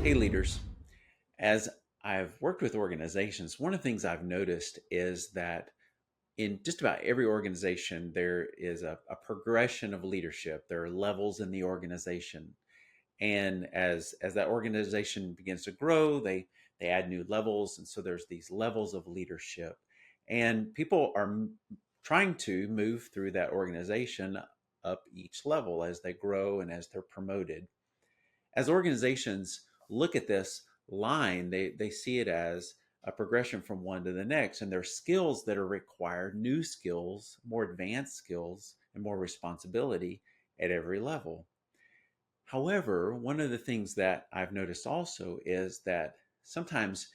Hey, leaders. As I've worked with organizations, one of the things I've noticed is that in just about every organization, there is a progression of leadership. There are levels in the organization. And as that organization begins to grow, they add new levels. And so there's these levels of leadership. And people are trying to move through that organization up each level as they grow and as they're promoted. As organizations look at this line, they see it as a progression from one to the next. And there's skills that are required, new skills, more advanced skills, and more responsibility at every level. However, one of the things that I've noticed also is that sometimes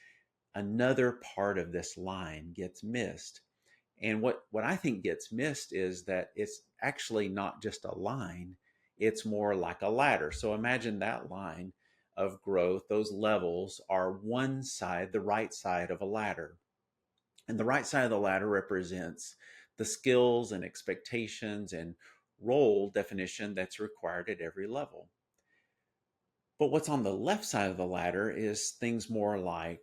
another part of this line gets missed. And what I think gets missed is that it's actually not just a line, it's more like a ladder. So imagine that line of growth, those levels are one side, the right side of a ladder. And the right side of the ladder represents the skills and expectations and role definition that's required at every level. But what's on the left side of the ladder is things more like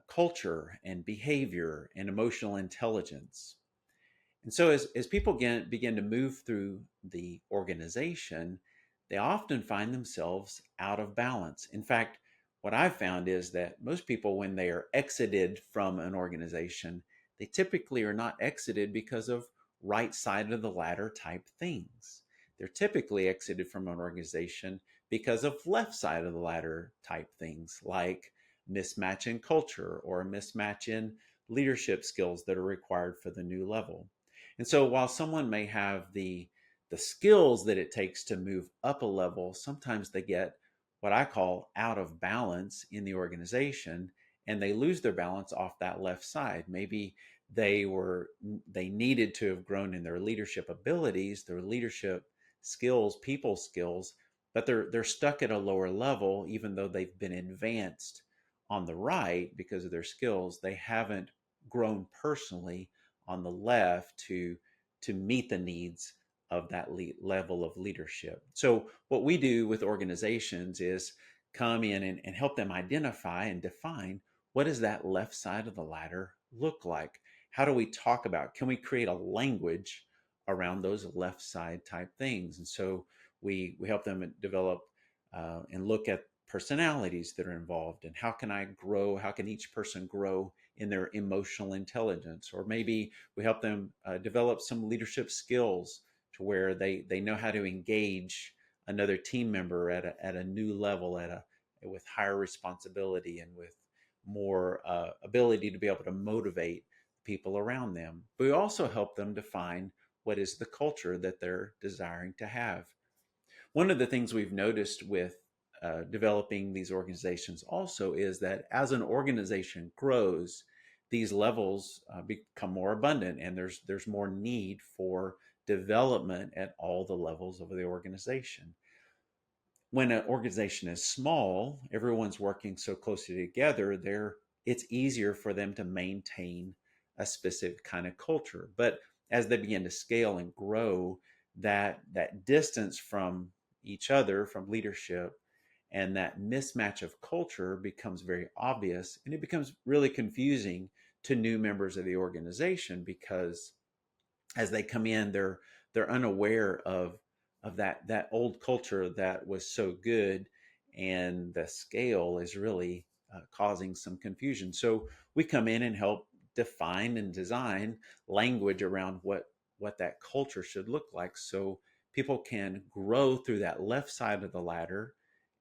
culture and behavior and emotional intelligence. And so as people begin to move through the organization, they often find themselves out of balance. In fact, what I've found is that most people, when they are exited from an organization, they typically are not exited because of right side of the ladder type things. They're typically exited from an organization because of left side of the ladder type things, like mismatch in culture or a mismatch in leadership skills that are required for the new level. And so while someone may have the skills that it takes to move up a level, sometimes they get what I call out of balance in the organization and they lose their balance off that left side. Maybe they needed to have grown in their leadership abilities, their leadership skills, people skills, but they're stuck at a lower level even though they've been advanced on the right because of their skills. They haven't grown personally on the left to meet the needs of that level of leadership. So what we do with organizations is come in and help them identify and define what does that left side of the ladder look like? How do we talk about? Can we create a language around those left side type things? And so we help them develop and look at personalities that are involved and how can I grow? How can each person grow in their emotional intelligence? Or maybe we help them develop some leadership skills to where they know how to engage another team member at a new level, with higher responsibility and with more ability to be able to motivate people around them. But we also help them define what is the culture that they're desiring to have. One of the things we've noticed with developing these organizations also is that as an organization grows, these levels become more abundant, and there's more need for development at all the levels of the organization. When an organization is small, everyone's working so closely together, it's easier for them to maintain a specific kind of culture. But as they begin to scale and grow, that distance from each other, from leadership, and that mismatch of culture becomes very obvious, and it becomes really confusing to new members of the organization because as they come in, they're unaware of that old culture that was so good, and the scale is really causing some confusion. So we come in and help define and design language around what that culture should look like, so people can grow through that left side of the ladder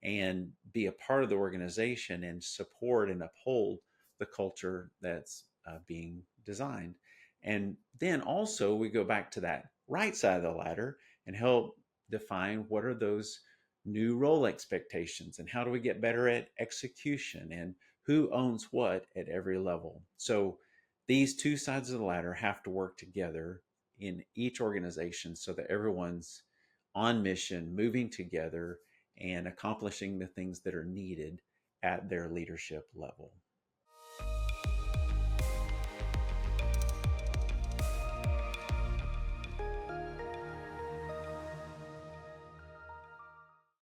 and be a part of the organization and support and uphold the culture that's being designed. And then also we go back to that right side of the ladder and help define what are those new role expectations and how do we get better at execution and who owns what at every level. So these two sides of the ladder have to work together in each organization so that everyone's on mission, moving together and accomplishing the things that are needed at their leadership level.